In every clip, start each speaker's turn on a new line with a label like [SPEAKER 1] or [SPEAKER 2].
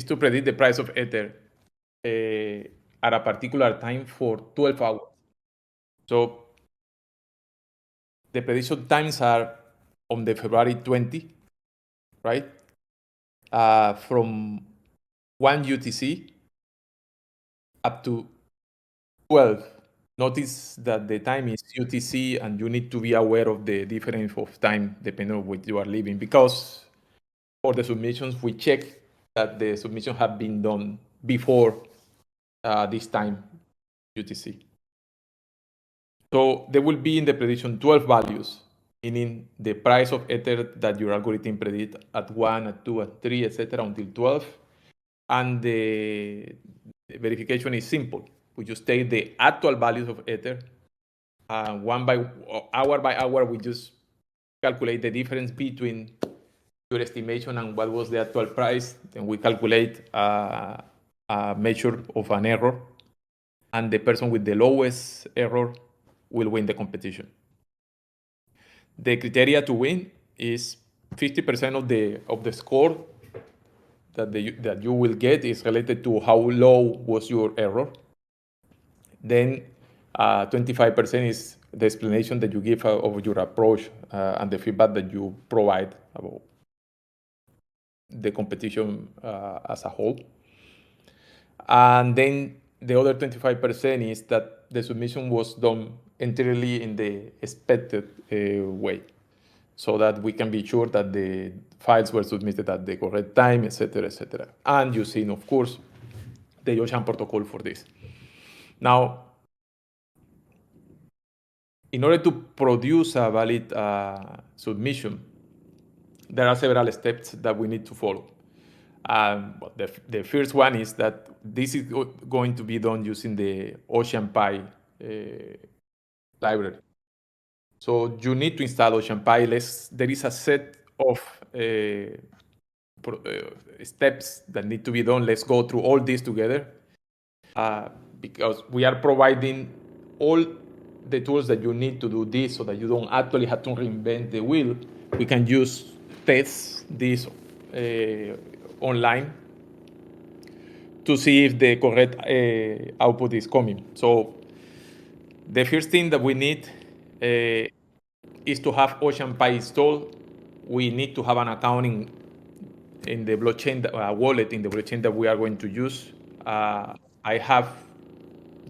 [SPEAKER 1] to predict the price of Ether at a particular time for 12 hours. So the prediction times are on the February 20, right? From 1 UTC up to 12. Notice that the time is UTC, and you need to be aware of the difference of time depending on where you are living, because for the submissions, we check that the submission have been done before this time UTC. So there will be in the prediction 12 values, meaning the price of Ether that your algorithm predict at 1, at 2, at 3, etc. until 12. And the verification is simple. We just take the actual values of Ether. Hour by hour, we just calculate the difference between your estimation and what was the actual price. Then we calculate a measure of an error, and the person with the lowest error will win the competition. The criteria to win is 50% of the score that you will get is related to how low was your error. Then 25% is the explanation that you give of your approach and the feedback that you provide about the competition as a whole. And then the other 25% is that the submission was done entirely in the expected way, so that we can be sure that the files were submitted at the correct time, etc., etc. And using, of course, the Ocean protocol for this. Now, in order to produce a valid submission, there are several steps that we need to follow. The first one is that this is going to be done using the OceanPy library. So you need to install OceanPy. There is a set of steps that need to be done. Let's go through all these together, because we are providing all the tools that you need to do this, so that you don't actually have to reinvent the wheel. We can use test this online to see if the correct output is coming. So the first thing that we need is to have OceanPy installed. We need to have an account in the blockchain wallet in the blockchain that we are going to use. I have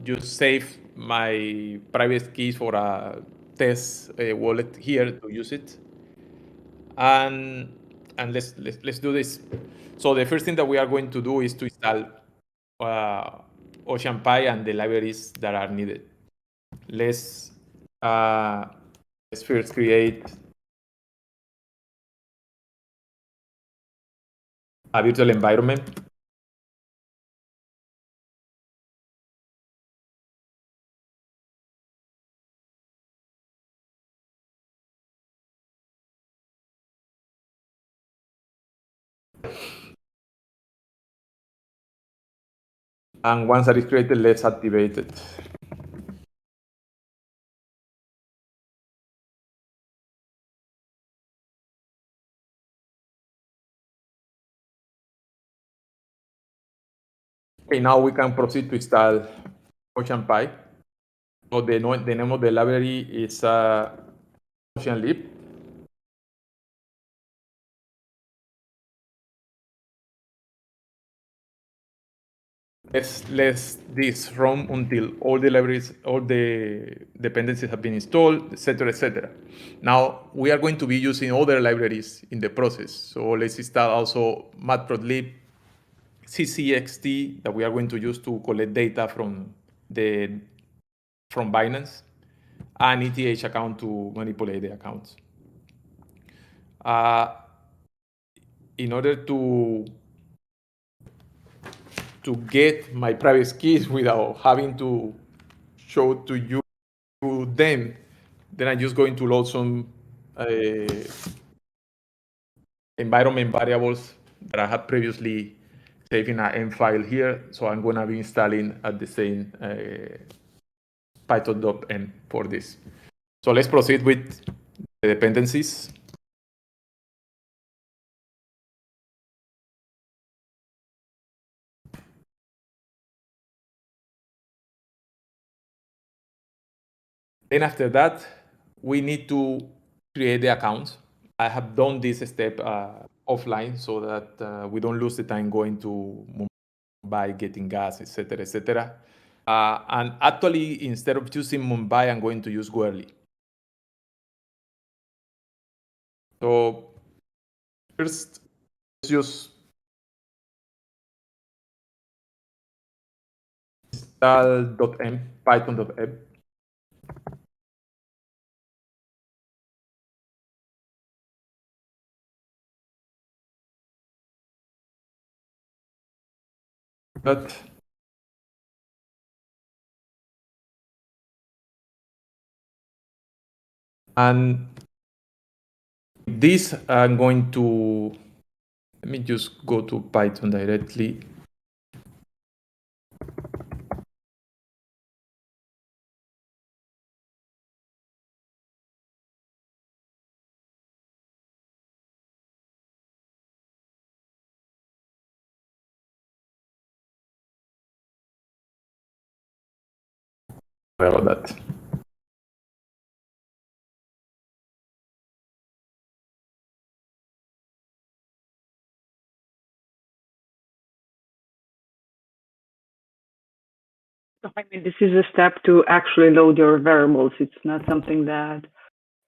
[SPEAKER 1] just saved my private keys for a test wallet here to use it. And let's do this. So the first thing that we are going to do is to install OceanPy and the libraries that are needed. Let's first create a virtual environment. And once that is created, let's activate it. Okay, now we can proceed to install OceanPy. So the name of the library is OceanLib. Let's let this run until all the libraries, all the dependencies have been installed, etc., etc. Now we are going to be using other libraries in the process. So let's install also matplotlib, CCXT that we are going to use to collect data from Binance, and ETH account to manipulate the accounts. In order to get my private keys without having to show to you them, then I'm just going to load some environment variables that I had previously saved in an M file here. So I'm going to be installing at the same python.env for this. So let's proceed with the dependencies. Then after that, we need to create the accounts. I have done this step offline so that we don't lose the time going to Mumbai, getting gas, etc., etc. And actually, instead of using Mumbai, I'm going to use Goerli. So first, let's use install.m, python.m. But and this I'm going to, let me just go to Python directly. Sorry about that.
[SPEAKER 2] So, I mean, this is a step to actually load your variables. It's not something that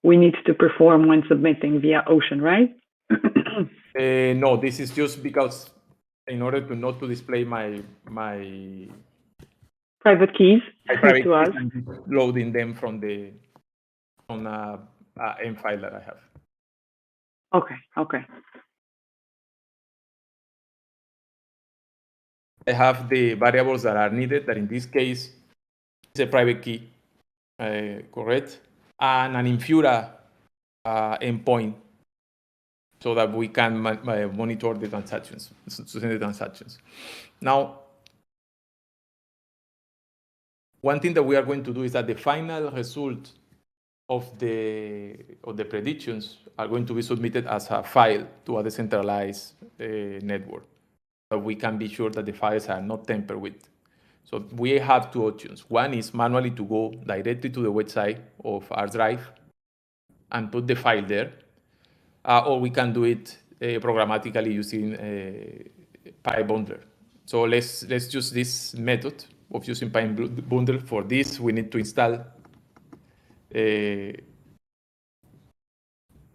[SPEAKER 2] we need to perform when submitting via Ocean, right?
[SPEAKER 1] No, this is just because in order to not to display my
[SPEAKER 2] Private keys
[SPEAKER 1] private
[SPEAKER 2] to us.
[SPEAKER 1] keys, I'm loading them from the M file that I have.
[SPEAKER 2] Okay, okay.
[SPEAKER 1] I have the variables that are needed, that in this case is a private key, correct, and an Infura endpoint, so that we can monitor the transactions, to send the transactions. Now, one thing that we are going to do is that the final result of the predictions are going to be submitted as a file to a decentralized network, so we can be sure that the files are not tampered with. So we have two options. One is manually to go directly to the website of our drive and put the file there, or we can do it programmatically using PyBundler. So let's use this method of using PyBundler. For this, we need to install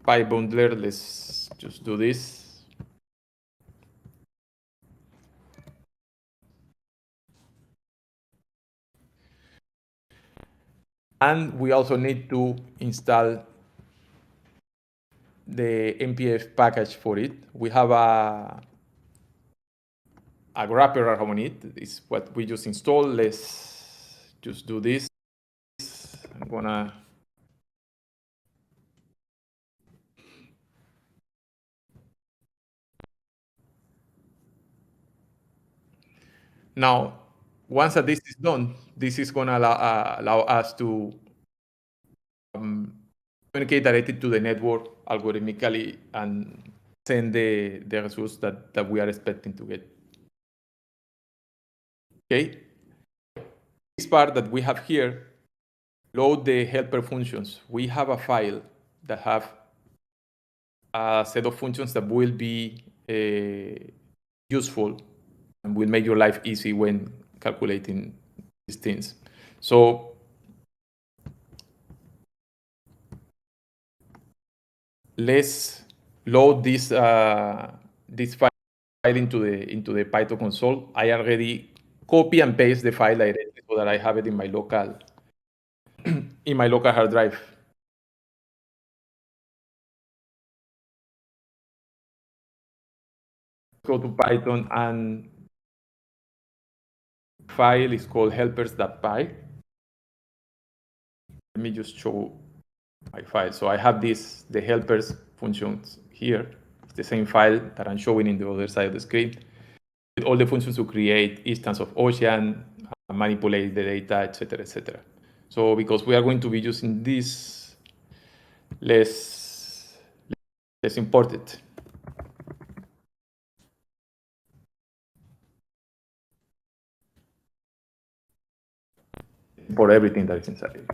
[SPEAKER 1] PyBundler. Let's just do this. And we also need to install the npf package for it. We have a wrapper on it. It's what we just installed. Let's just do this. I'm gonna now, once that this is done, this is gonna allow us to communicate directly to the network algorithmically and send the results that we are expecting to get. Okay. This part that we have here, load the helper functions. We have a file that have a set of functions that will be useful and will make your life easy when calculating these things. So let's load this this file into the Python console. I already copy and paste the file directly so that I have it in my local in my local hard drive. Go to Python, and file is called helpers.py. Let me just show my file. So I have the helpers functions here. It's the same file that I'm showing in the other side of the screen, with all the functions to create instance of Ocean, manipulate the data, etc., etc. So because we are going to be using this, let's import it. For everything that is inside.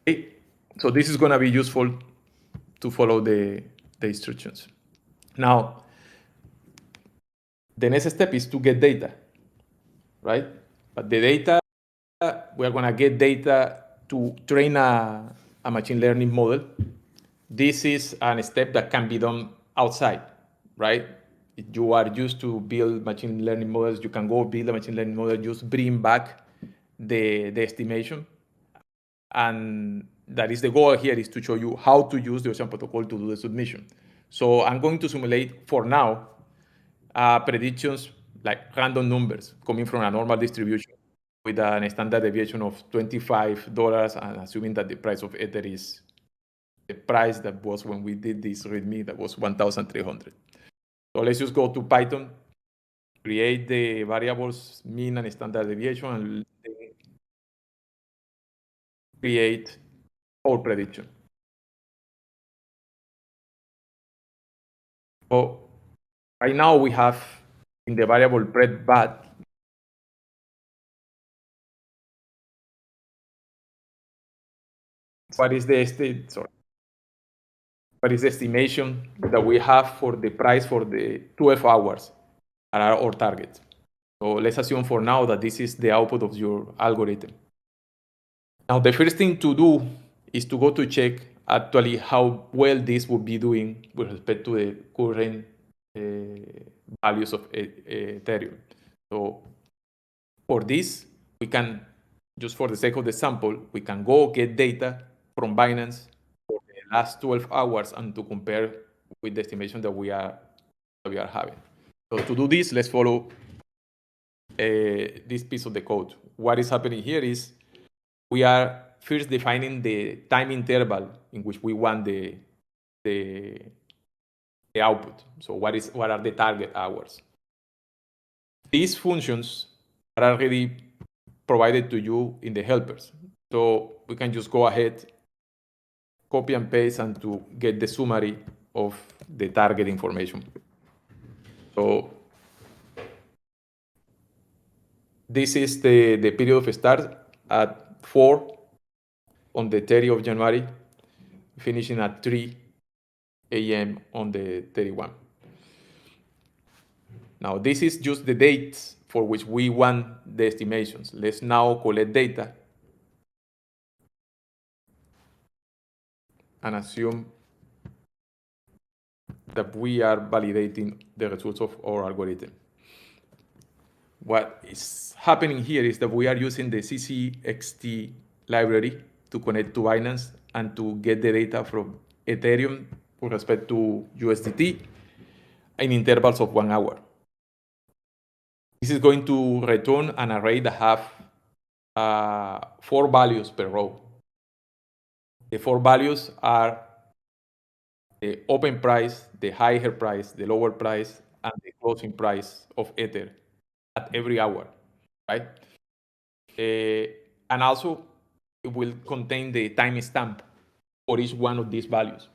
[SPEAKER 1] Okay? So this is going to be useful to follow the instructions. Now, the next step is to get data, right? But the data, we're going to get data to train a machine learning model. This is a step that can be done outside, right? If you are used to build machine learning models, you can go build a machine learning model, just bring back the estimation. And that is the goal here, is to show you how to use the Ocean protocol to do the submission. So I'm going to simulate, for now, predictions like random numbers coming from a normal distribution with a standard deviation of $25, and assuming that the price of Ether is the price that was when we did this README, that was 1,300. So let's just go to Python, create the variables mean and standard deviation, and create our prediction. So right now we have in the variable pred bat what is the estimation that we have for the price for the 12 hours at our target. So let's assume for now that this is the output of your algorithm. Now the first thing to do is to go to check actually how well this would be doing with respect to the current values of Ethereum. So for this, we can, just for the sake of the sample, we can go get data from Binance for the last 12 hours and to compare with the estimation that we are having. So to do this, let's follow this piece of the code. What is happening here is we are first defining the time interval in which we want the output. So what are the target hours? These functions are already provided to you in the helpers. So we can just go ahead, copy and paste, and to get the summary of the target information. So this is the period of start at 4 on the 30th of January, finishing at 3 a.m. on the 31. Now, this is just the dates for which we want the estimations. Let's now collect data and assume that we are validating the results of our algorithm. What is happening here is that we are using the CCXT library to connect to Binance and to get the data from Ethereum with respect to USDT in intervals of 1 hour. This is going to return an array that have 4 values per row. The 4 values are the open price, the higher price, the lower price, and the closing price of Ether at every hour, right? And also, it will contain the timestamp for each one of these values.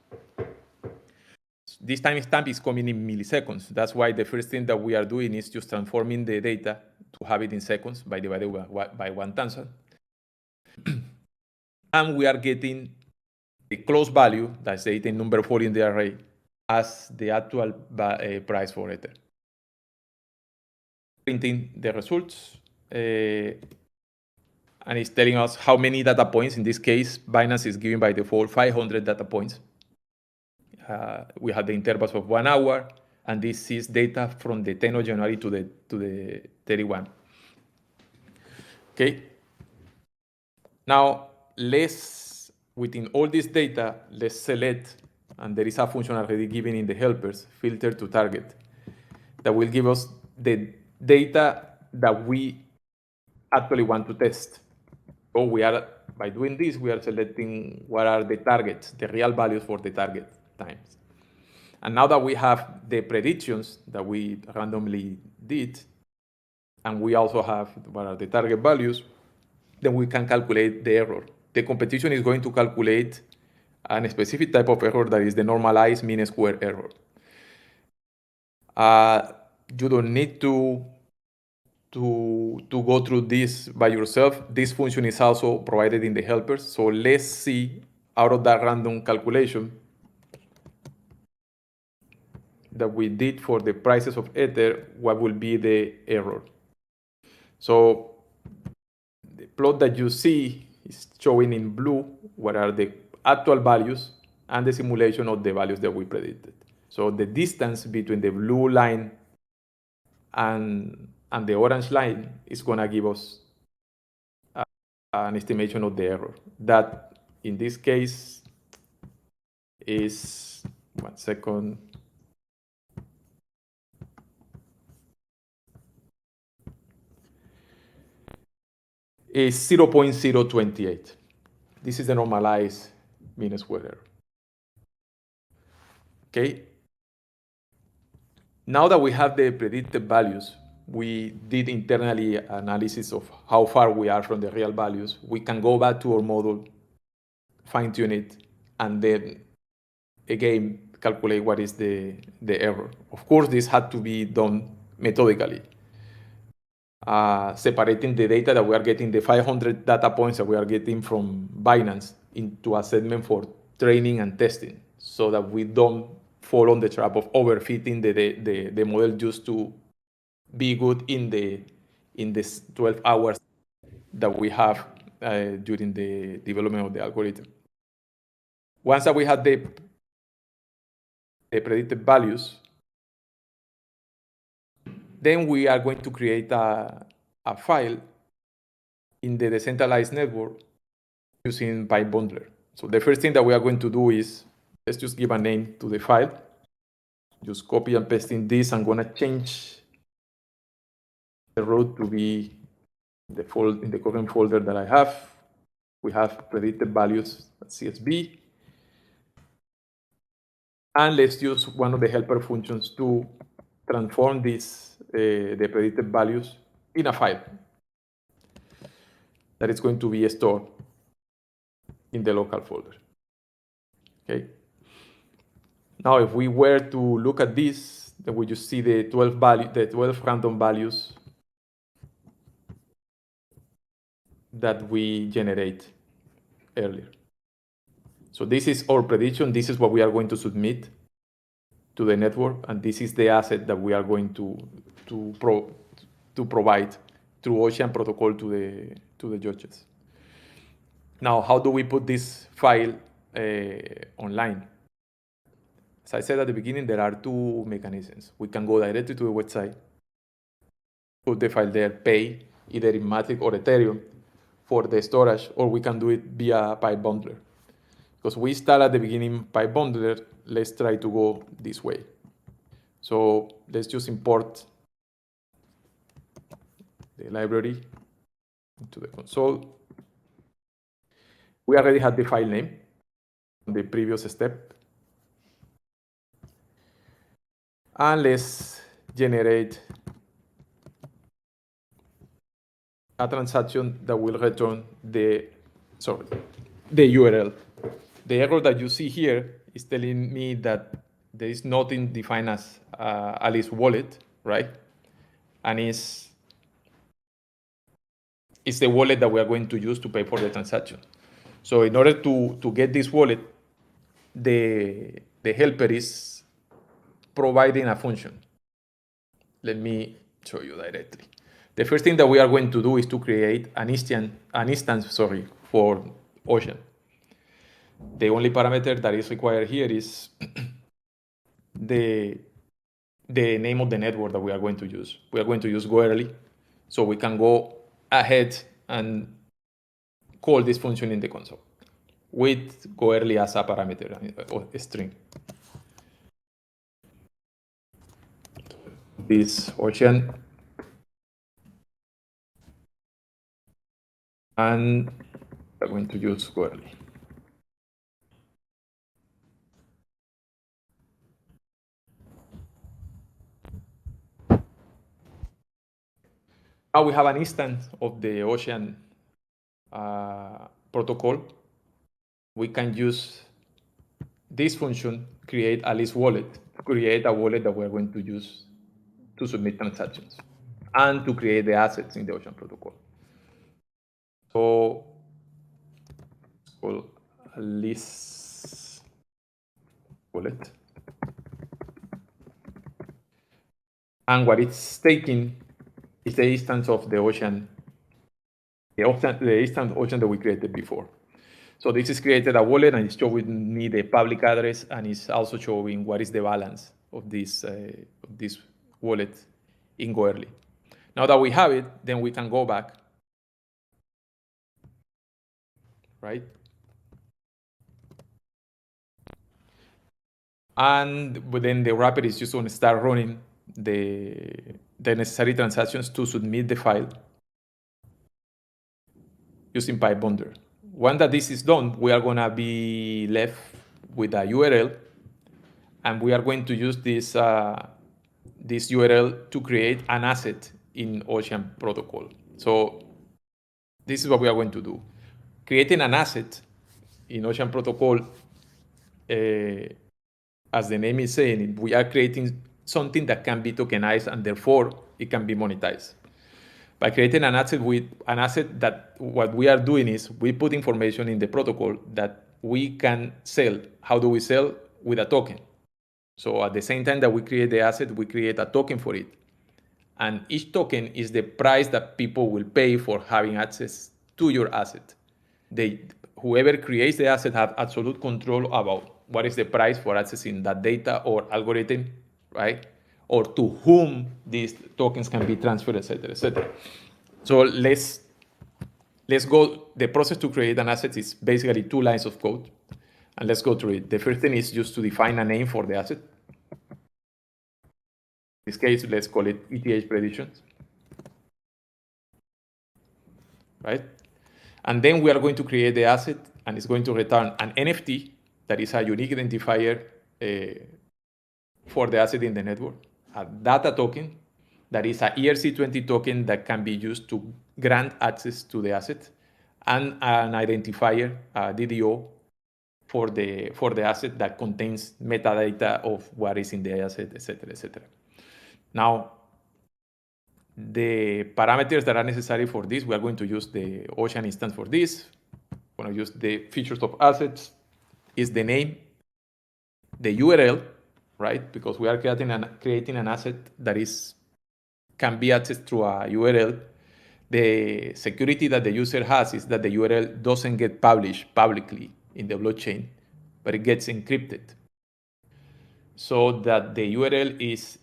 [SPEAKER 1] This timestamp is coming in milliseconds. That's why the first thing that we are doing is just transforming the data to have it in seconds by divided by 1,000. And we are getting the close value, that's the item number 4 in the array, as the actual price for Ether. Printing the results, and it's telling us how many data points. In this case, Binance is giving by default 500 data points. We have the intervals of 1 hour, and this is data from the 10th of January to the 31. Okay. Now within all this data, let's select, and there is a function already given in the helpers, filter to target, that will give us the data that we actually want to test. So by doing this, we are selecting what are the targets, the real values for the target times. And now that we have the predictions that we randomly did, and we also have what are the target values, then we can calculate the error. The competition is going to calculate a specific type of error that is the normalized mean square error. You don't need to to go through this by yourself. This function is also provided in the helpers. So let's see out of that random calculation that we did for the prices of Ether, what will be the error. So the plot that you see is showing in blue what are the actual values and the simulation of the values that we predicted. So the distance between the blue line and the orange line is going to give us an estimation of the error. That in this case is, 1 second, is 0.028. This is the normalized mean square error. Okay. Now that we have the predicted values, we did internally analysis of how far we are from the real values. We can go back to our model, fine-tune it, and then again calculate what is the error. Of course, this had to be done methodically, separating the data that we are getting, the 500 data points that we are getting from Binance, into a segment for training and testing, so that we don't fall on the trap of overfitting the model just to be good in this 12 hours that we have during the development of the algorithm. Once that we have the predicted values, then we are going to create a file in the decentralized network using PyBundler. So the first thing that we are going to do is, let's just give a name to the file. Just copy and paste in this. I'm going to change the root to be in the current folder that I have. We have predicted values CSV. And let's use one of the helper functions to transform this, the predicted values, in a file that is going to be stored in the local folder. Okay. Now, if we were to look at this, then we just see the 12 random values that we generate earlier. So this is our prediction. This is what we are going to submit to the network, and this is the asset that we are going to provide through Ocean protocol to the judges. Now, how do we put this file online? As I said at the beginning, there are two mechanisms. We can go directly to the website, put the file there, pay either in Matic or Ethereum for the storage, or we can do it via PyBundler. Because we start at the beginning PyBundler, let's try to go this way. So let's just import the library into the console. We already had the file name on the previous step. And let's generate a transaction that will return the URL. The error that you see here is telling me that there is nothing defined as Alice wallet, right? And it's the wallet that we are going to use to pay for the transaction. So in order to get this wallet, the helper is providing a function. Let me show you directly. The first thing that we are going to do is to create an instance for Ocean. The only parameter that is required here is the name of the network that we are going to use. We are going to use GoEarly, so we can go ahead and call this function in the console with GoEarly as a parameter or a string. This Ocean, and we're going to use GoEarly. Now we have an instance of the Ocean protocol. We can use this function, create Alice wallet, to create a wallet that we're going to use to submit transactions. and to create the assets in the Ocean protocol. So it's called Alice wallet. And what it's taking is the instance of the ocean, the instance ocean that we created before. So this is created a wallet, and it's showing me the public address, and it's also showing what is the balance of this wallet in Goerli. Now that we have it, then we can go back, right? And then the wrapper is just going to start running the necessary transactions to submit the file using PipeBonder. Once that this is done, we are going to be left with a URL, and we are going to use this URL to create an asset in Ocean protocol. So this is what we are going to do. Creating an asset in Ocean protocol, as the name is saying, we are creating something that can be tokenized, and therefore it can be monetized. By creating an asset that what we are doing is we put information in the protocol that we can sell. How do we sell? With a token. So at the same time that we create the asset, we create a token for it. And each token is the price that people will pay for having access to your asset. Whoever creates the asset have absolute control about what is the price for accessing that data or algorithm, right? Or to whom these tokens can be transferred, et cetera, et cetera. So let's go. The process to create an asset is basically 2 lines of code. And let's go through it. The first thing is just to define a name for the asset. In this case, let's call it ETH predictions, right? And then we are going to create the asset, and it's going to return an NFT that is a unique identifier for the asset in the network, a data token that is a ERC20 token that can be used to grant access to the asset, and an identifier, a DDO, for the asset that contains metadata of what is in the asset, et cetera, et cetera. Now, the parameters that are necessary for this, we are going to use the Ocean instance for this. We're going to use the features of assets, is the name, the URL, right? Because we are creating an asset that can be accessed through a URL. The security that the user has is that the URL doesn't get published publicly in the blockchain, but it gets encrypted, so that the URL is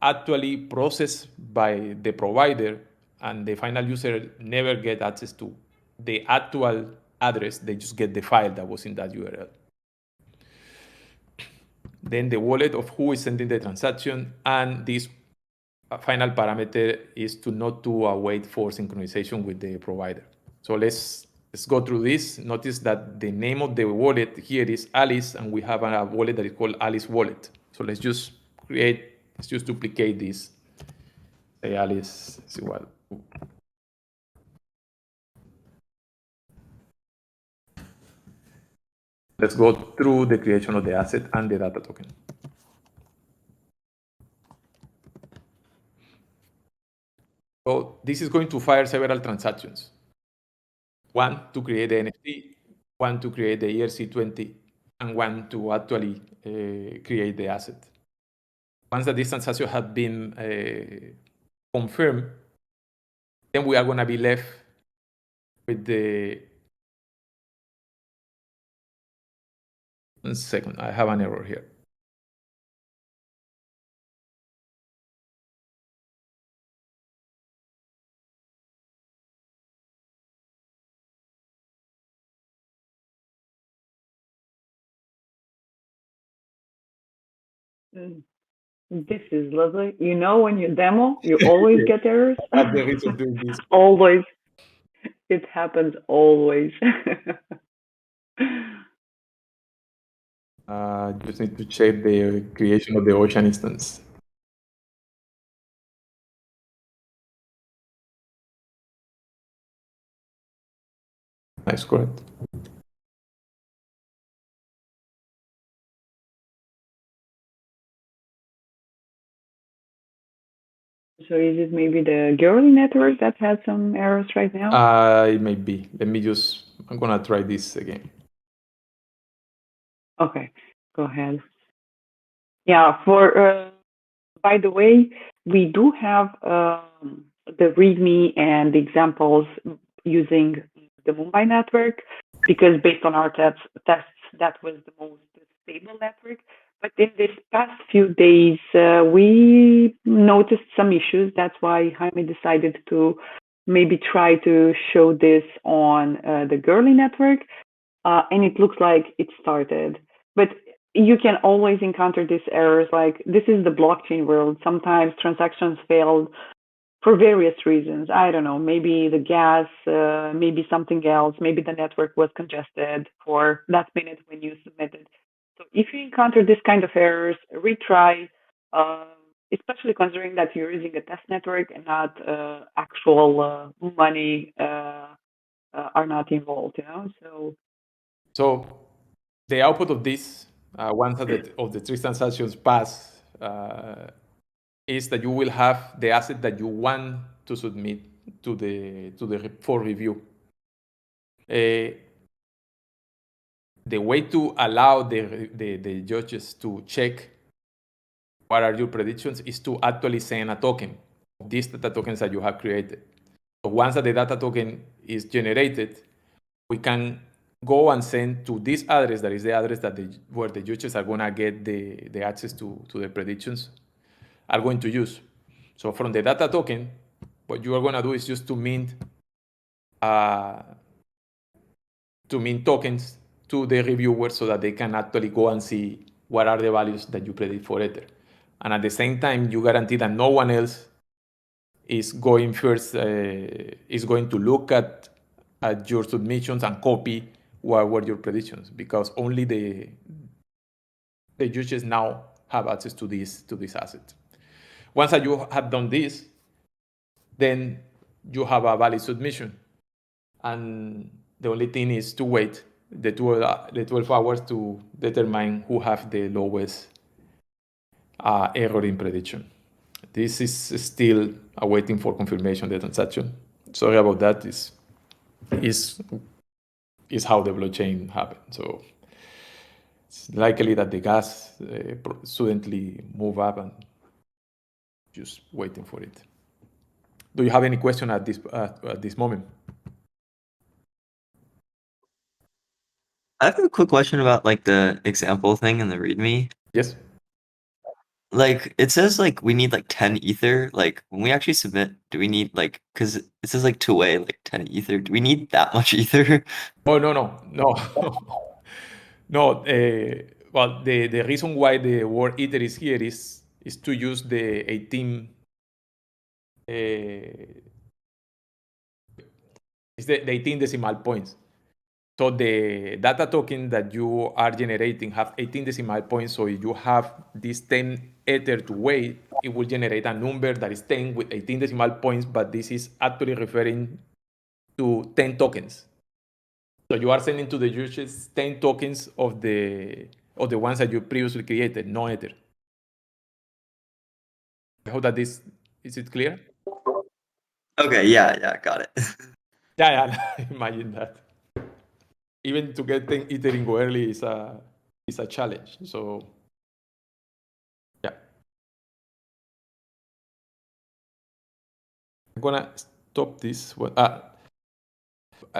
[SPEAKER 1] actually processed by the provider, and the final user never get access to the actual address. They just get the file that was in that URL. Then the wallet of who is sending the transaction, and this final parameter is to not to await for synchronization with the provider. So let's go through this. Notice that the name of the wallet here is Alice, and we have a wallet that is called Alice Wallet. So let's just duplicate this. Say Alice is igual. Let's go through the creation of the asset and the data token. So this is going to fire several transactions. One to create the NFT, one to create the ERC20, and one to actually create the asset. Once that these transactions have been confirmed, then we are going to be left with the... One second, I have an error here.
[SPEAKER 2] This is lovely. You know, when you demo, you always get errors.
[SPEAKER 1] That's the reason doing this.
[SPEAKER 2] Always. It happens always.
[SPEAKER 1] Just need to check the creation of the Ocean instance. That's correct.
[SPEAKER 2] So is it maybe the girly network that has some errors right now?
[SPEAKER 1] It may be. I'm gonna try this again.
[SPEAKER 2] Okay, go ahead. Yeah, by the way, we do have the README and the examples using the Mumbai network because based on our tests, that was the most stable network. But in this past few days, we noticed some issues. That's why Jaime decided to maybe try to show this on the Gurley network. And it looks like it started. But you can always encounter these errors. Like this is the blockchain world. Sometimes transactions failed for various reasons. I don't know, maybe the gas, maybe something else, maybe the network was congested for that minute when you submitted. So if you encounter this kind of errors, retry, especially considering that you're using a test network and not actual money are not involved, you know?
[SPEAKER 1] So the output of this, once of the three transactions pass, is that you will have the asset that you want to submit for review. The way to allow the judges to check what are your predictions is to actually send a token of these data tokens that you have created. So once that the data token is generated, we can go and send to this address, that is the address where the judges are gonna get the access to the predictions are going to use. So from the data token, what you are gonna do is just to mint tokens to the reviewers so that they can actually go and see what are the values that you predict for Ether. And at the same time, you guarantee that no one else is going to look at your submissions and copy what were your predictions, because only the judges now have access to this asset. Once that you have done this, then you have a valid submission, and the only thing is to wait the 12 hours to determine who have the lowest error in prediction. This is still awaiting for confirmation the transaction. Sorry about that. Is how the blockchain happened. So it's likely that the gas suddenly move up, and just waiting for it. Do you have any question at this moment?
[SPEAKER 3] I have a quick question about like the example thing in the README.
[SPEAKER 1] Yes.
[SPEAKER 3] Like it says like we need like 10 ether. Like when we actually submit, do we need like because it says like two-way like 10 ether. Do we need that much ether?
[SPEAKER 1] Oh no. No. Well, the reason why the word ether is here is to use the 18. It's the 18 decimal points. So the data token that you are generating have 18 decimal points. So if you have this 10 ether to wait, it will generate a number that is 10 with 18 decimal points, but this is actually referring to 10 tokens. So you are sending to the users 10 tokens of the ones that you previously created, no ether. I hope that is it clear?
[SPEAKER 3] Okay, yeah, got it.
[SPEAKER 1] Yeah, imagine that. Even to get 10 ether in go early is a challenge. So yeah. I'm gonna stop this.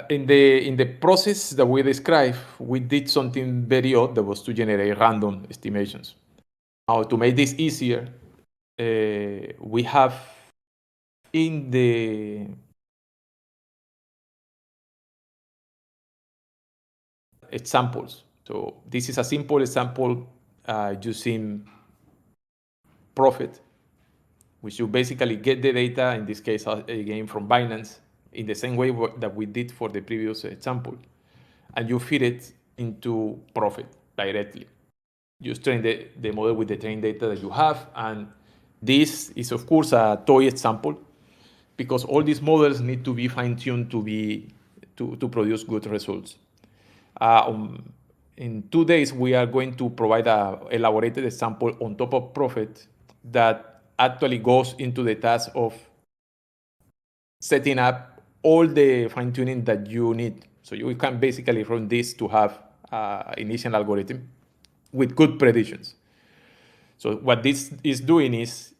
[SPEAKER 1] In the process that we described, we did something very odd that was to generate random estimations. Now, to make this easier, we have in the examples. So this is a simple example using Profit, which you basically get the data, in this case, again, from Binance, in the same way that we did for the previous example. And you feed it into Profit directly. You train the model with the trained data that you have. And this is, of course, a toy example, because all these models need to be fine-tuned to produce good results. In 2 days, we are going to provide a elaborated example on top of Profit that actually goes into the task of setting up all the fine-tuning that you need. So you can basically run this to have initial algorithm with good predictions. So what this is doing is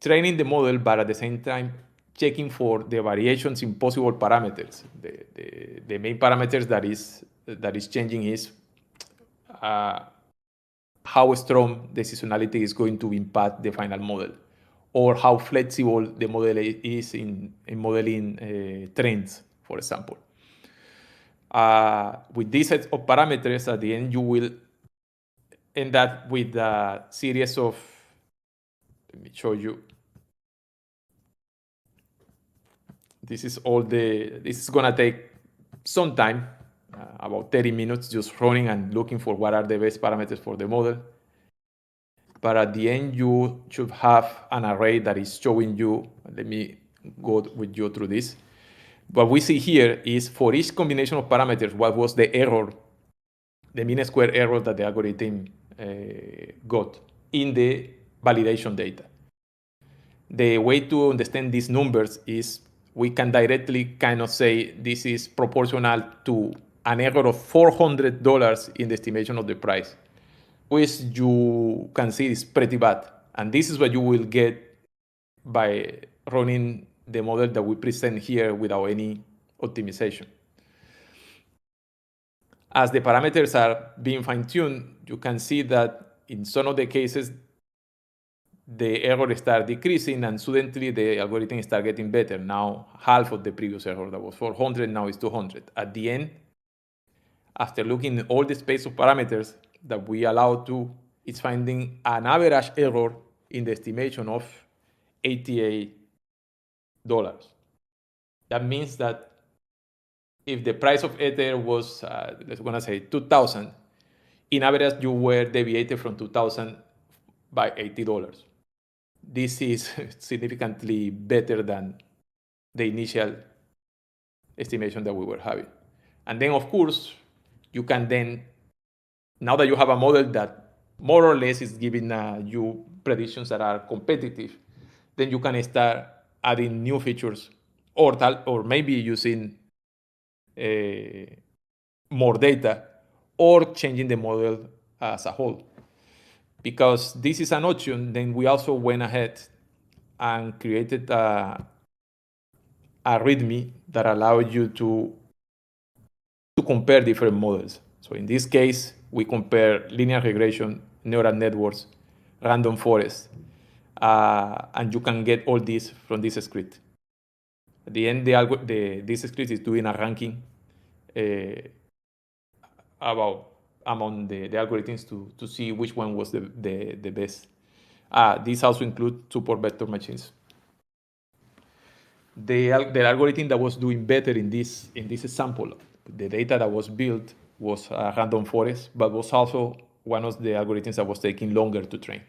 [SPEAKER 1] training the model, but at the same time checking for the variations in possible parameters. The main parameters that is changing is how strong the seasonality is going to impact the final model, or how flexible the model is in modeling trends, for example. With this set of parameters, at the end, you will end up with a series of, let me show you. This is gonna take some time, about 30 minutes, just running and looking for what are the best parameters for the model. But at the end, you should have an array that is showing you, let me go with you through this. What we see here is for each combination of parameters, what was the error, the mean square error that the algorithm got in the validation data. The way to understand these numbers is we can directly kind of say this is proportional to an error of $400 in the estimation of the price, which you can see is pretty bad. And this is what you will get by running the model that we present here without any optimization. As the parameters are being fine-tuned, you can see that in some of the cases, the error start decreasing and suddenly the algorithm start getting better. Now, half of the previous error that was 400, now is 200. At the end, after looking at all the space of parameters that we allow to, it's finding an average error in the estimation of $88. That means that if the price of Ether was, let's gonna say 2,000, in average you were deviated from 2,000 by $80. This is significantly better than the initial estimation that we were having. And then, of course, you can then, now that you have a model that more or less is giving you predictions that are competitive, then you can start adding new features, or maybe using more data, or changing the model as a whole. Because this is an option, then we also went ahead and created a README that allows you to compare different models. So in this case, we compare linear regression, neural networks, random forest, and you can get all this from this script. At the end, this script is doing a ranking about among the algorithms to see which one was the best. This also includes support vector machines. The algorithm that was doing better in this example, the data that was built was a random forest, but was also one of the algorithms that was taking longer to train,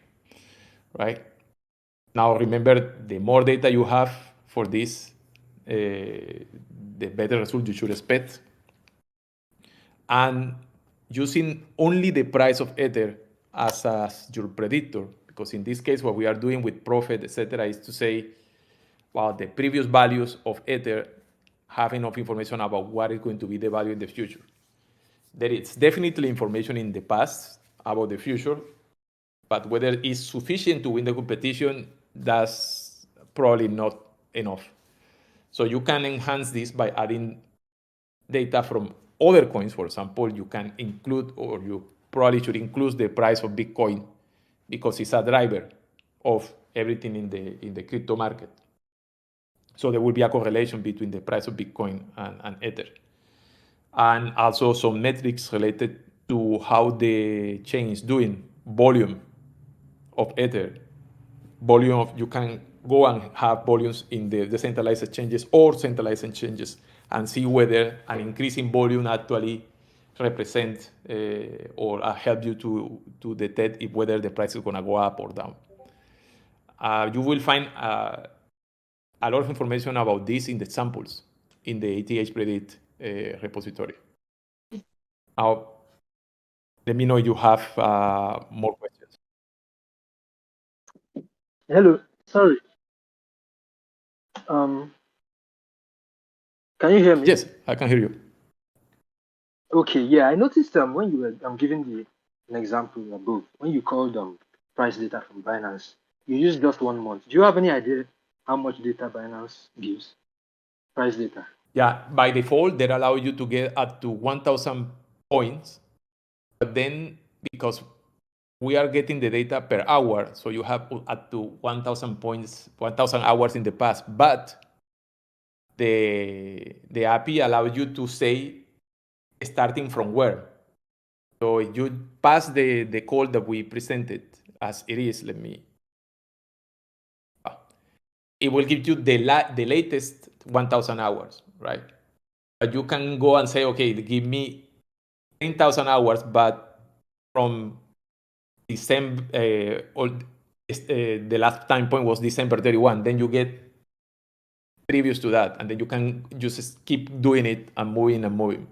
[SPEAKER 1] right? Now remember, the more data you have for this, the better result you should expect. And using only the price of Ether as your predictor, because in this case, what we are doing with Prophet, etc., is to say, well, the previous values of Ether have enough information about what is going to be the value in the future. There is definitely information in the past about the future, but whether it's sufficient to win the competition, that's probably not enough. So you can enhance this by adding data from other coins. For example, you can include, or you probably should include, the price of Bitcoin, because it's a driver of everything in the crypto market. So there will be a correlation between the price of Bitcoin and Ether. And also some metrics related to how the chain is doing, volume of Ether, you can go and have volumes in the decentralized exchanges or centralized exchanges and see whether an increase in volume actually represents or help you to detect whether the price is going to go up or down. You will find a lot of information about this in the samples in the ETH Predict repository. Now, let me know if you have more questions.
[SPEAKER 4] Hello, sorry. Um, can you hear me?
[SPEAKER 1] Yes, I can hear you.
[SPEAKER 4] Okay, yeah, I noticed when you were giving an example above, when you called price data from Binance, you used just 1 month. Do you have any idea how much data Binance gives? Price data.
[SPEAKER 1] Yeah, by default, they allow you to get up to 1,000 points. But then, because we are getting the data per hour, so you have up to 1,000 points, 1,000 hours in the past. But the API allows you to say starting from where. So if you pass the call that we presented as it is, it will give you the latest 1,000 hours, right? But you can go and say, okay, give me 10,000 hours, but from December, the last time point was December 31. Then you get previous to that, and then you can just keep doing it and moving and moving.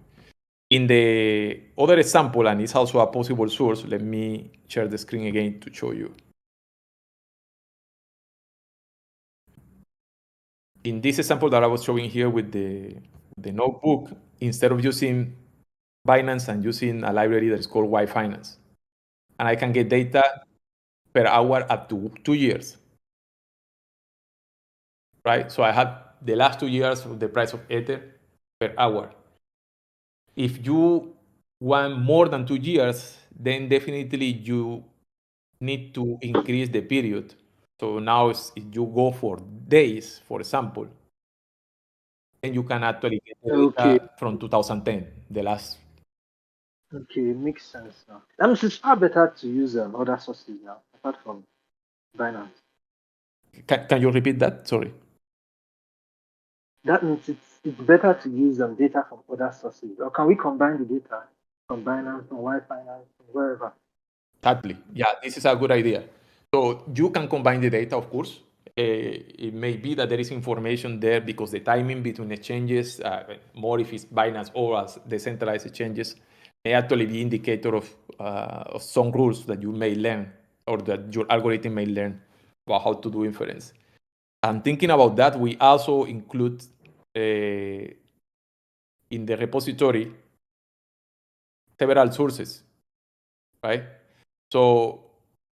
[SPEAKER 1] In the other example, and it's also a possible source, let me share the screen again to show you. In this example that I was showing here with the notebook, instead of using Binance and using a library that is called Y Finance, and I can get data per hour up to 2 years, right? So I have the last 2 years of the price of Ether per hour. If you want more than 2 years, then definitely you need to increase the period. So now if you go for days, for example, then you can actually get the
[SPEAKER 4] Okay,
[SPEAKER 1] data from 2010, the last.
[SPEAKER 4] okay, makes sense now. That means it's far better to use other sources now, apart from Binance.
[SPEAKER 1] Can you repeat that? Sorry.
[SPEAKER 4] That means it's better to use data from other sources. Or can we combine the data from Binance, from Y Finance, from wherever?
[SPEAKER 1] Exactly. Yeah, this is a good idea. So you can combine the data, of course. It may be that there is information there because the timing between exchanges, more if it's Binance or as decentralized exchanges, may actually be indicator of some rules that you may learn or that your algorithm may learn about how to do inference. And thinking about that, we also include in the repository several sources, right? So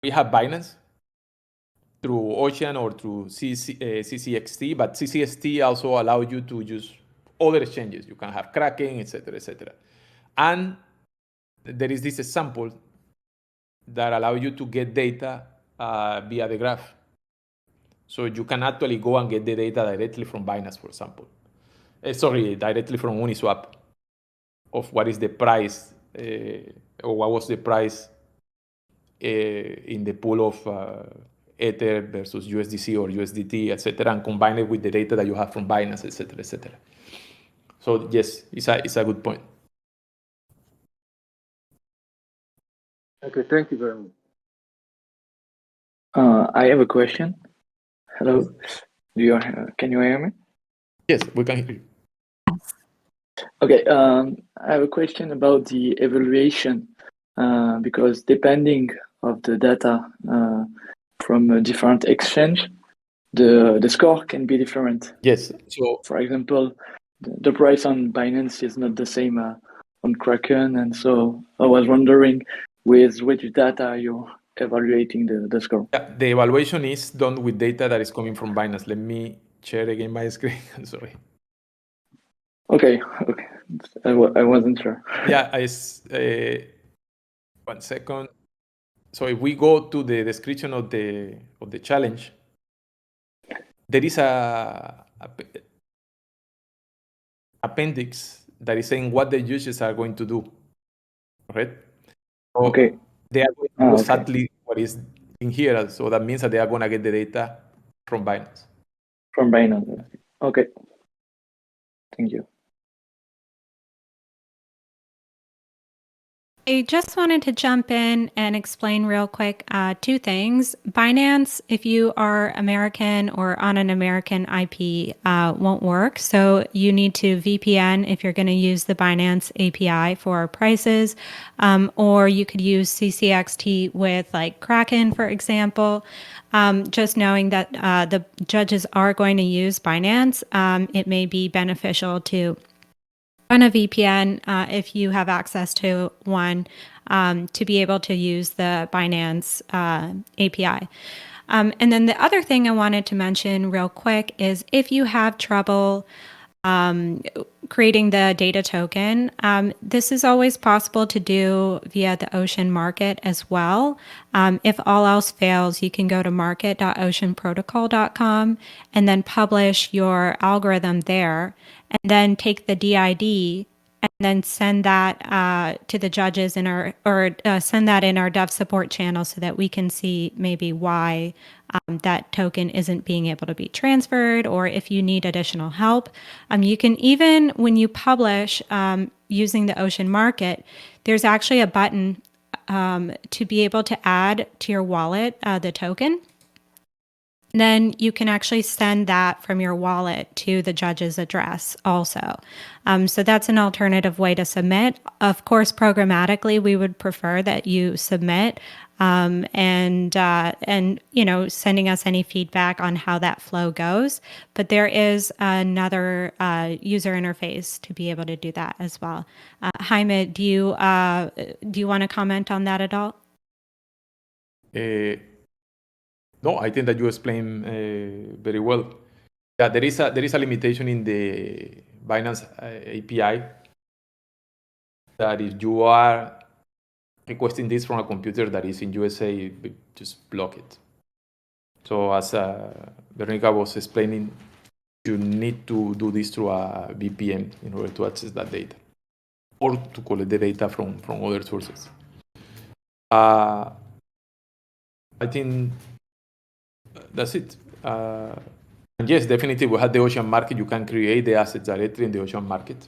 [SPEAKER 1] we have Binance through Ocean or through CCXT, but CCXT also allows you to use other exchanges. You can have Kraken, etc., etc. And there is this example that allows you to get data via the graph. So you can actually go and get the data directly from Binance, for example. Directly from Uniswap of what is the price or what was the price in the pool of Ether versus USDC or USDT, etc., and combine it with the data that you have from Binance, etc., etc. So yes, it's a good point.
[SPEAKER 4] Okay, thank you very much.
[SPEAKER 5] I have a question. Hello, can you hear me?
[SPEAKER 1] Yes, we can hear you.
[SPEAKER 5] Okay, I have a question about the evaluation because depending of the data from a different exchange, the score can be different.
[SPEAKER 1] Yes. So
[SPEAKER 5] for example, the price on Binance is not the same on Kraken, and so I was wondering with which data you're evaluating the score.
[SPEAKER 1] yeah, the evaluation is done with data that is coming from Binance. Let me share again my screen. I'm sorry.
[SPEAKER 5] Okay. I wasn't sure.
[SPEAKER 1] Yeah, 1 second. So if we go to the description of the challenge, there is a appendix that is saying what the users are going to do. Right? So
[SPEAKER 5] Okay.
[SPEAKER 1] they are going to do
[SPEAKER 5] Okay.
[SPEAKER 1] exactly what is in here. So that means that they are going to get the data from Binance.
[SPEAKER 5] From Binance. Okay. Thank you.
[SPEAKER 6] I just wanted to jump in and explain real quick two things. Binance, if you are American or on an American IP, won't work. So you need to VPN if you're going to use the Binance API for prices, or you could use CCXT with like Kraken, for example. Just knowing that the judges are going to use Binance, it may be beneficial to run a VPN if you have access to one to be able to use the Binance API. And then the other thing I wanted to mention real quick is if you have trouble creating the data token, this is always possible to do via the Ocean Market as well. If all else fails, you can go to market.oceanprotocol.com and then publish your algorithm there, and then take the DID and then send that to the judges in our, or send that in our dev support channel so that we can see maybe why that token isn't being able to be transferred, or if you need additional help. You can even, when you publish using the Ocean Market, there's actually a button to be able to add to your wallet the token. Then you can actually send that from your wallet to the judge's address also. So that's an alternative way to submit. Of course, programmatically, we would prefer that you submit and you know, sending us any feedback on how that flow goes. But there is another user interface to be able to do that as well. Jaime, do you want to comment on that at all?
[SPEAKER 1] No, I think that you explained very well. Yeah, there is a limitation in the Binance API that if you are requesting this from a computer that is in USA, just block it. So as Veronica was explaining, you need to do this through a VPN in order to access that data or to collect the data from other sources. I think that's it. And yes, definitely we have the Ocean Market. You can create the assets directly in the Ocean Market.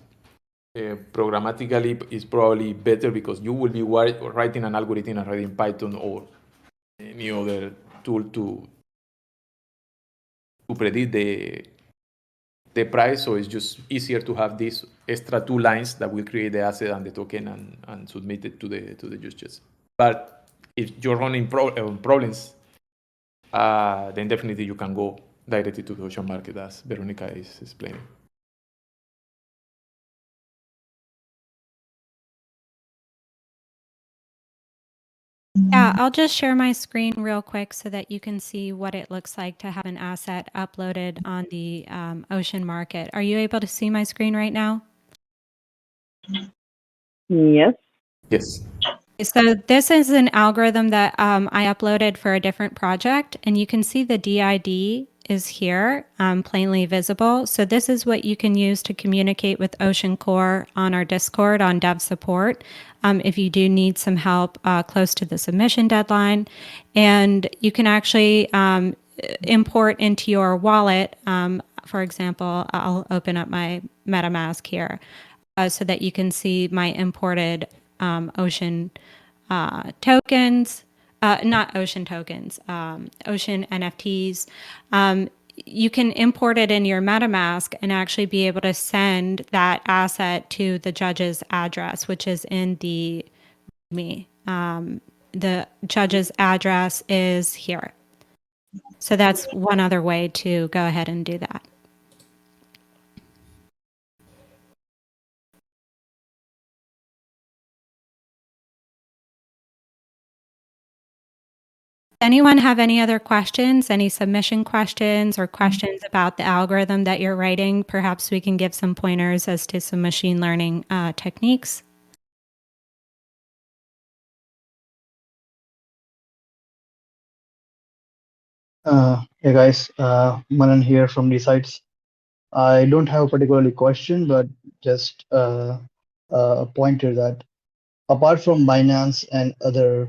[SPEAKER 1] Programmatically is probably better because you will be writing an algorithm already in Python or any other tool to predict the price. So it's just easier to have these extra 2 lines that will create the asset and the token and submit it to the judges. But if you're running problems, then definitely you can go directly to the Ocean Market, as Veronica is explaining.
[SPEAKER 6] Yeah, I'll just share my screen real quick so that you can see what it looks like to have an asset uploaded on the Ocean Market. Are you able to see my screen right now?
[SPEAKER 2] Yes.
[SPEAKER 1] Yes.
[SPEAKER 6] So this is an algorithm that I uploaded for a different project, and you can see the DID is here, plainly visible. So this is what you can use to communicate with Ocean Core on our Discord on dev support if you do need some help close to the submission deadline. And you can actually import into your wallet. For example, I'll open up my MetaMask here so that you can see my imported Ocean tokens, not Ocean tokens, Ocean NFTs. You can import it in your MetaMask and actually be able to send that asset to the judge's address, which is in the README. The judge's address is here. So that's one other way to go ahead and do that. Anyone have any other questions, any submission questions or questions about the algorithm that you're writing? Perhaps we can give some pointers as to some machine learning techniques.
[SPEAKER 7] Hey guys, Manan here from the sites. I don't have a particularly question, but just a pointer that apart from Binance and other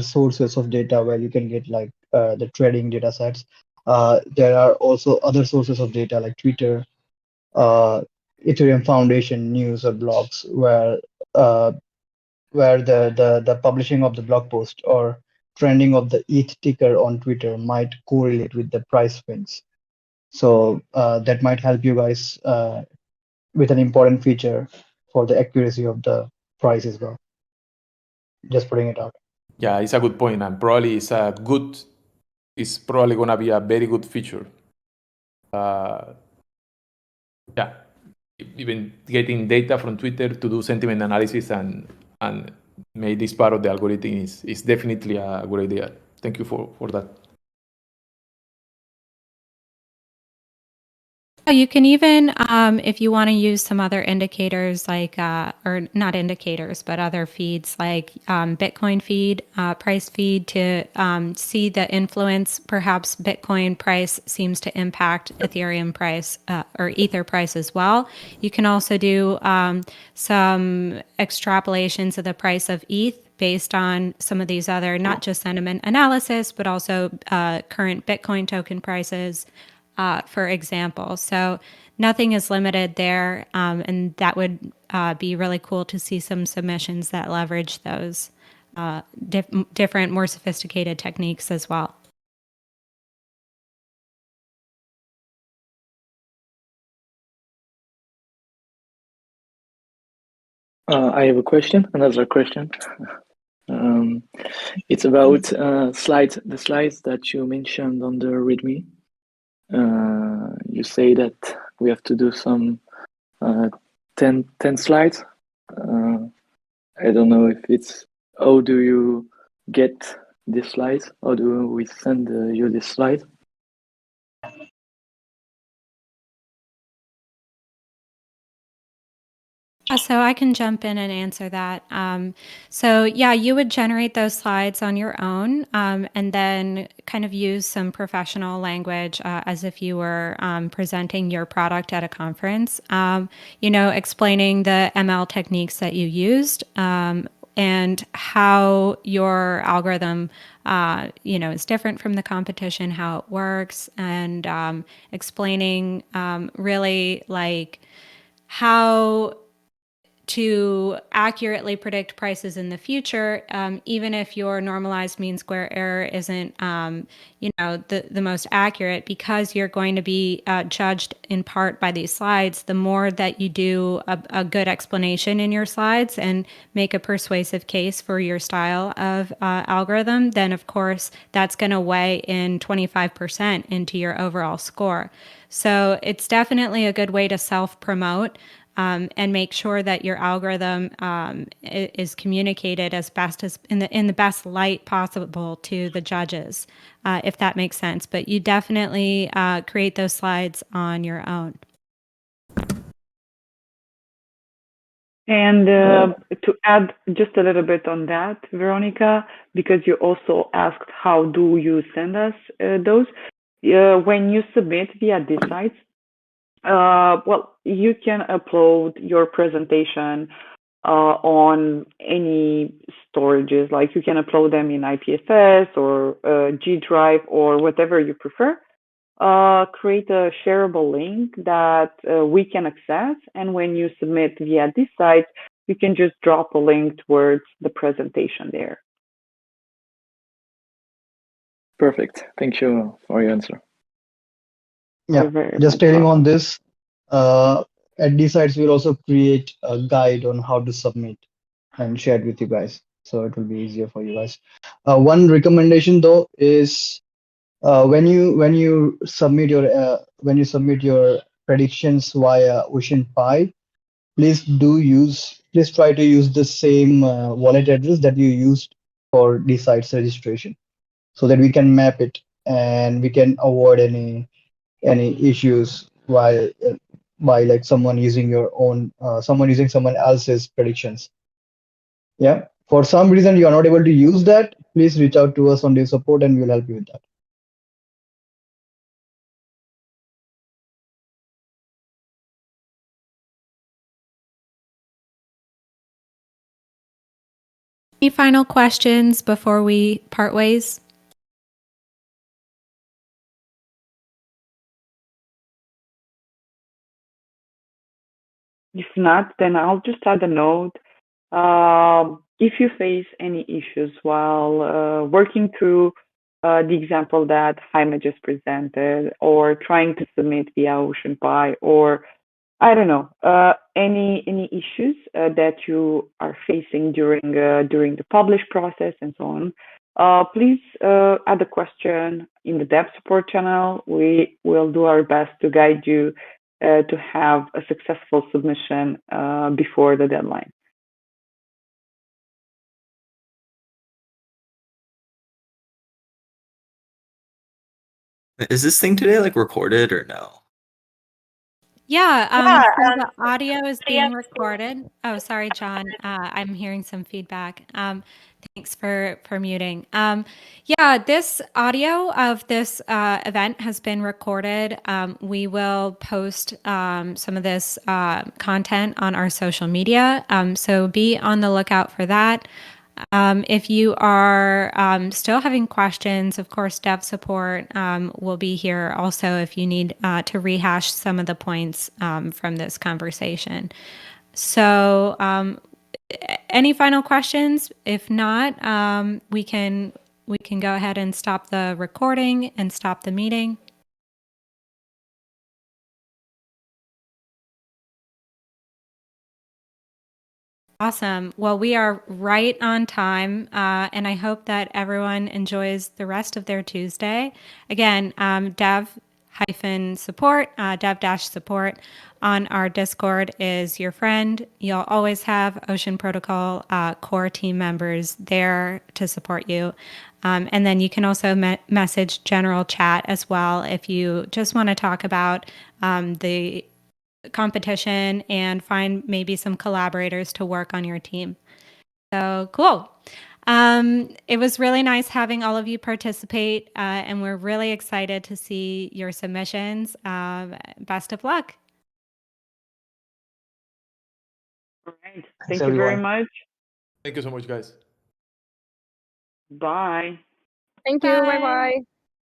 [SPEAKER 7] sources of data where you can get like the trading data sets, there are also other sources of data like Twitter, Ethereum Foundation news or blogs where where the publishing of the blog post or trending of the ETH ticker on Twitter might correlate with the price swings. So that might help you guys with an important feature for the accuracy of the price as well. Just putting it out.
[SPEAKER 1] Yeah, it's a good point, and probably it's probably gonna be a very good feature. Yeah, even getting data from Twitter to do sentiment analysis and make this part of the algorithm is definitely a good idea. Thank you for that.
[SPEAKER 6] You can even, if you want to use some other indicators like, or not indicators, but other feeds like Bitcoin feed, price feed to see the influence. Perhaps Bitcoin price seems to impact Ethereum price or Ether price as well. You can also do some extrapolations of the price of ETH based on some of these other, not just sentiment analysis, but also current Bitcoin token prices. For example. So nothing is limited there, and that would be really cool to see some submissions that leverage those different, more sophisticated techniques as well.
[SPEAKER 5] I have a question, another question. It's about the slides that you mentioned on the README. You say that we have to do some 10 slides. I don't know if it's, how do you get these slides? How do we send you this slide?
[SPEAKER 6] So I can jump in and answer that. So yeah, you would generate those slides on your own, and then kind of use some professional language as if you were presenting your product at a conference. Explaining the ML techniques that you used. And how your algorithm, is different from the competition, how it works, and explaining really like how to accurately predict prices in the future, even if your normalized mean square error isn't, the most accurate, because you're going to be judged in part by these slides. The more that you do a good explanation in your slides and make a persuasive case for your style of algorithm, then of course that's going to weigh in 25% into your overall score. So it's definitely a good way to self-promote. And make sure that your algorithm is communicated as best as in the best light possible to the judges, if that makes sense. But you definitely create those slides on your own.
[SPEAKER 2] And to add just a little bit on that, Veronica, because you also asked how do you send us those? When you submit via these sites, you can upload your presentation on any storages. Like you can upload them in IPFS or G Drive or whatever you prefer. Create a shareable link that we can access, and when you submit via this site, you can just drop a link towards the presentation there.
[SPEAKER 5] Perfect. Thank you for your answer.
[SPEAKER 7] Yeah, just telling on this, at these sites, we'll also create a guide on how to submit and share it with you guys. So it will be easier for you guys. One recommendation though is when you submit your predictions via OceanPi, please try to use the same wallet address that you used for the site's registration, so that we can map it and we can avoid any issues while like someone using someone else's predictions. Yeah, for some reason you are not able to use that, please reach out to us on the support and we'll help you with that.
[SPEAKER 6] Any final questions before we part ways?
[SPEAKER 2] If not, then I'll just add a note. if you face any issues while working through the example that Jaime just presented, or trying to submit via OceanPy, or I don't know, any issues that you are facing during the publish process and so on, please add a question in the dev support channel. We will do our best to guide you to have a successful submission before the deadline.
[SPEAKER 3] Is this thing today like recorded or no?
[SPEAKER 6] Yeah, so the audio is being recorded. Oh, sorry, John. I'm hearing some feedback. Thanks for muting. Yeah, this audio of this event has been recorded. We will post some of this content on our social media, so be on the lookout for that. If you are still having questions, of course, dev support will be here also if you need to rehash some of the points from this conversation. So, any final questions? If not, we can go ahead and stop the recording and stop the meeting. Awesome. Well, we are right on time, and I hope that everyone enjoys the rest of their Tuesday. Again, dev-support, dev-support on our Discord is your friend. You'll always have Ocean Protocol core team members there to support you. And then you can also message general chat as well if you just want to talk about the competition and find maybe some collaborators to work on your team. So cool. It was really nice having all of you participate, and we're really excited to see your submissions. Best of luck.
[SPEAKER 2] All right.
[SPEAKER 7] Thanks,
[SPEAKER 2] Thank you very
[SPEAKER 7] everyone.
[SPEAKER 2] much.
[SPEAKER 1] Thank you so much, guys.
[SPEAKER 2] Bye.
[SPEAKER 8] Thank you. Bye bye.